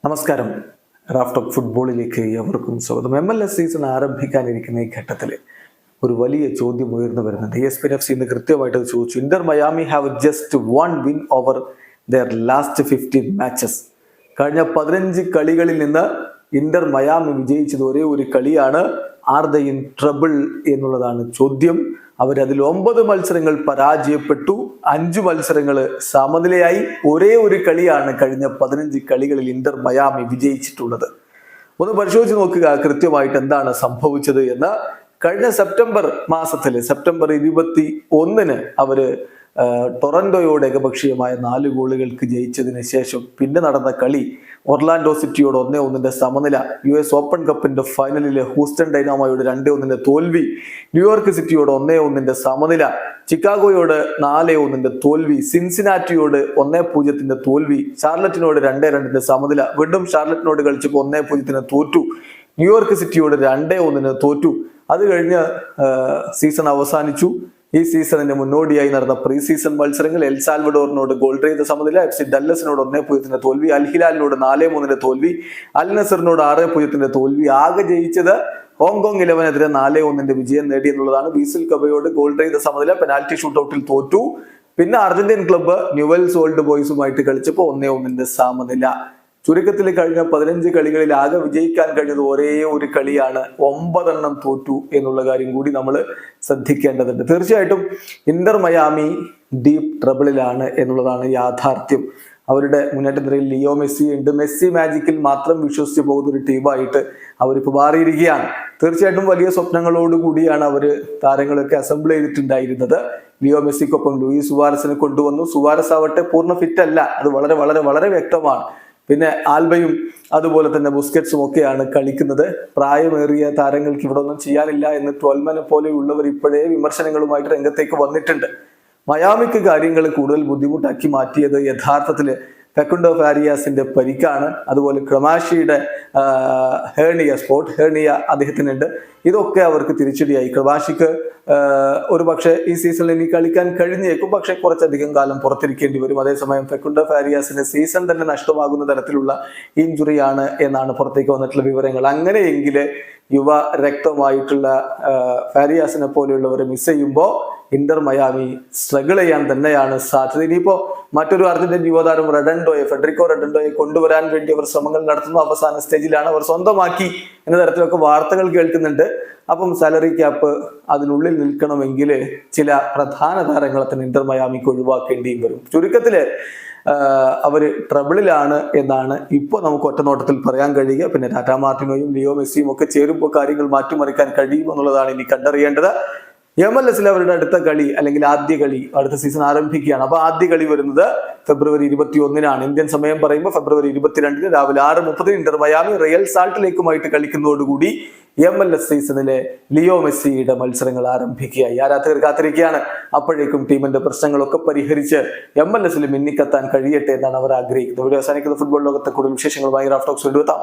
നമസ്കാരം. Raft of ഫുട്ബോളിലേക്ക് എവർക്കും സ്വാഗതം. MLS സീസൺ ആരംഭിക്കാനിരിക്കുന്ന ഈ ഘട്ടത്തിൽ ഒരു വലിയ ചോദ്യം ഉയർന്നു വരുന്നുണ്ട്. ESPN FC ഇന്ന് കൃത്യമായിട്ട് ചോദിച്ചു, Inter Miami have just 1 win over their last 15 matches. കഴിഞ്ഞ 15 കളികളിൽ നിന്ന് ഇന്റർ മയാമി വിജയിച്ചത് ഒരേ ഒരു കളിയാണ്. ആർ ദ ഇൻ ട്രബിൾ എന്നുള്ളതാണ് ചോദ്യം. അവരതിൽ 9 മത്സരങ്ങൾ പരാജയപ്പെട്ടു, 5 മത്സരങ്ങൾ സമനിലയായി. ഒരേ ഒരു കളിയാണ് കഴിഞ്ഞ 15 കളികളിൽ ഇന്റർ മയാമി വിജയിച്ചിട്ടുള്ളത്. ഒന്ന് പരിശോധിച്ച് നോക്കുക കൃത്യമായിട്ട് എന്താണ് സംഭവിച്ചത് എന്ന്. കഴിഞ്ഞ സെപ്റ്റംബർ മാസത്തില് സെപ്റ്റംബർ 21 അവര് ടൊറന്റോയോട് ഏകപക്ഷീയമായ 4 ഗോളുകൾക്ക് ജയിച്ചതിന് ശേഷം പിന്നെ നടന്ന കളി ഒർലാൻഡോ സിറ്റിയോട് 1-1 സമനില, US ഓപ്പൺ കപ്പിന്റെ ഫൈനലിലെ ഹൂസ്റ്റൺ ഡൈനാമോയോട് 2-1 തോൽവി, ന്യൂയോർക്ക് സിറ്റിയോട് 1-1 സമനില, ചിക്കാഗോയോട് 4-1 തോൽവി, സിൻസിനാറ്റിയോട് 1-0 തോൽവി, ഷാർലറ്റിനോട് 2-2 സമനില, വീണ്ടും ഷാർലറ്റിനോട് കളിച്ചപ്പോൾ 1-0 തോറ്റു, ന്യൂയോർക്ക് സിറ്റിയോട് 2-1 തോറ്റു. അത് കഴിഞ്ഞ് സീസൺ അവസാനിച്ചു. ഈ സീസണിന് മുന്നോടിയായി നടന്ന പ്രീ സീസൺ മത്സരങ്ങൾ എൽ സാൽവഡോറിനോട് ഗോൾ രഹിത സമനില, FC ഡല്ലസിനോട് 1-0 തോൽവി, അൽ ഹിലാലിനോട് 4-3 തോൽവി, അൽ നസറിനോട് 6-0 തോൽവി. ആകെ ജയിച്ചത് ഹോങ്കോങ് 11-നെതിരെ 4-1 വിജയം നേടി എന്നുള്ളതാണ്. ബീസിൽ കബയോട് ഗോൾ രഹിത സമനില, പെനാൽറ്റി ഷൂട്ടൌട്ടിൽ തോറ്റു. പിന്നെ അർജന്റീൻ ക്ലബ്ബ് ന്യൂവെൽസ് ഓൾഡ് ബോയ്സുമായിട്ട് കളിച്ചപ്പോൾ 1-1 സമനില. ചുരുക്കത്തിൽ കഴിഞ്ഞ 15 കളികളിൽ ആകെ വിജയിക്കാൻ കഴിഞ്ഞത് ഒരേ ഒരു കളിയാണ്. 9 തോറ്റു എന്നുള്ള കാര്യം കൂടി നമ്മൾ ശ്രദ്ധിക്കേണ്ടതുണ്ട്. തീർച്ചയായിട്ടും ഇന്റർ മയാമി ഡീപ് ട്രബിളിലാണ് എന്നുള്ളതാണ് യാഥാർത്ഥ്യം. അവരുടെ മുന്നേറ്റ നിരയിൽ ലിയോ മെസ്സി ഉണ്ട്. മെസ്സി മാജിക്കിൽ മാത്രം വിശ്വസിച്ച് പോകുന്ന ഒരു ടീമായിട്ട് അവരിപ്പോൾ മാറിയിരിക്കുകയാണ്. തീർച്ചയായിട്ടും വലിയ സ്വപ്നങ്ങളോടുകൂടിയാണ് അവർ താരങ്ങളൊക്കെ അസംബിൾ ചെയ്തിട്ടുണ്ടായിരുന്നത്. ലിയോ മെസ്സിക്കൊപ്പം ലൂയിസ് സുവാരസിനെ കൊണ്ടുവന്നു. സുവാരസ് ആവട്ടെ പൂർണ്ണ ഫിറ്റ് അല്ല, അത് വളരെ വളരെ വളരെ വ്യക്തമാണ്. പിന്നെ ആൽബയും അതുപോലെ തന്നെ ബുസ്കറ്റ്സും ഒക്കെയാണ് കളിക്കുന്നത്. പ്രായമേറിയ താരങ്ങൾക്ക് ഇവിടെ ഒന്നും ചെയ്യാനില്ല എന്ന് ട്വൽമനെ പോലെയുള്ളവർ ഇപ്പോഴേ വിമർശനങ്ങളുമായിട്ട് രംഗത്തേക്ക് വന്നിട്ടുണ്ട്. മയാമിക്ക് കാര്യങ്ങൾ കൂടുതൽ ബുദ്ധിമുട്ടാക്കി മാറ്റിയത് യഥാർത്ഥത്തില് ഫെക്കുണ്ടോ ഫാരിയാസിന്റെ പരിക്കാണ്. അതുപോലെ ക്രമാഷിയുടെ സ്പോർട്ട് ഹേർണിയ അദ്ദേഹത്തിനുണ്ട്. ഇതൊക്കെ അവർക്ക് തിരിച്ചടിയായി. ക്രമാഷിക്ക് ഒരു പക്ഷേ ഈ സീസണിൽ ഇനി കളിക്കാൻ കഴിഞ്ഞേക്കും, പക്ഷെ കുറച്ചധികം കാലം പുറത്തിരിക്കേണ്ടി വരും. അതേസമയം ഫെക്കുണ്ടോ ഫാരിയാസിന് സീസൺ തന്നെ നഷ്ടമാകുന്ന തരത്തിലുള്ള ഇഞ്ചുറിയാണ് എന്നാണ് പുറത്തേക്ക് വന്നിട്ടുള്ള വിവരങ്ങൾ. അങ്ങനെയെങ്കിൽ യുവ രക്തമായിട്ടുള്ള ഫാരിയാസിനെ പോലെയുള്ളവരെ മിസ് ചെയ്യുമ്പോൾ ഇന്റർ മയാമി സ്ട്രഗിൾ ചെയ്യാൻ തന്നെയാണ് സാധ്യത. ഇനിയിപ്പോ മറ്റൊരു അർജന്റീൻ യുവതാരം ഫെഡറിക്കോ റെഡൻഡോയെ കൊണ്ടുവരാൻ വേണ്ടി അവർ ശ്രമങ്ങൾ നടത്തുന്നു. അവസാന സ്റ്റേജിലാണ്. അവർ സ്വന്തമാക്കി എന്ന തരത്തിലൊക്കെ വാർത്തകൾ കേൾക്കുന്നുണ്ട്. അപ്പം സാലറി ക്യാപ്പ് അതിനുള്ളിൽ നിൽക്കണമെങ്കിൽ ചില പ്രധാന താരങ്ങളെ തന്നെ ഇന്റർ മയാമിക്ക് ഒഴിവാക്കേണ്ടിയും വരും. ചുരുക്കത്തില് അവര് ട്രബിളിലാണ് എന്നാണ് ഇപ്പോൾ നമുക്ക് ഒറ്റനോട്ടത്തിൽ പറയാൻ കഴിയുക. പിന്നെ ടാറ്റാ മാർട്ടിനോയും ലിയോ മെസ്സിയും ഒക്കെ ചേരുമ്പോൾ കാര്യങ്ങൾ മാറ്റിമറിക്കാൻ കഴിയുമെന്നുള്ളതാണ് ഇനി കണ്ടറിയേണ്ടത്. MLS അവരുടെ അടുത്ത കളി അല്ലെങ്കിൽ ആദ്യ കളി അടുത്ത സീസൺ ആരംഭിക്കുകയാണ്. അപ്പൊ ആദ്യ കളി വരുന്നത് ഫെബ്രുവരി 21 ഇന്ത്യൻ സമയം പറയുമ്പോൾ ഫെബ്രുവരി 22 രാവിലെ 6:30 ഇന്റർ മയാമി റിയൽ സാൾട്ട് കളിക്കുന്നതോടുകൂടി MLS സീസണിലെ ലിയോ മെസ്സിയുടെ മത്സരങ്ങൾ ആരംഭിക്കുകയായി. ആരാധകർ കാത്തിരിക്കുകയാണ്. അപ്പോഴേക്കും ടീമിന്റെ പ്രശ്നങ്ങളൊക്കെ പരിഹരിച്ച് MLS മിന്നിക്കെത്താൻ കഴിയട്ടെ എന്നാണ് അവർ ആഗ്രഹിക്കുന്നത്. ഇവിടെ അവസാനിക്കുന്ന ഫുട്ബോൾ ലോകത്തെ കൂടുതൽ വിശേഷങ്ങളുമായി റാഫ്റ്റ് ടോക്സ് വീണ്ടും എത്താം.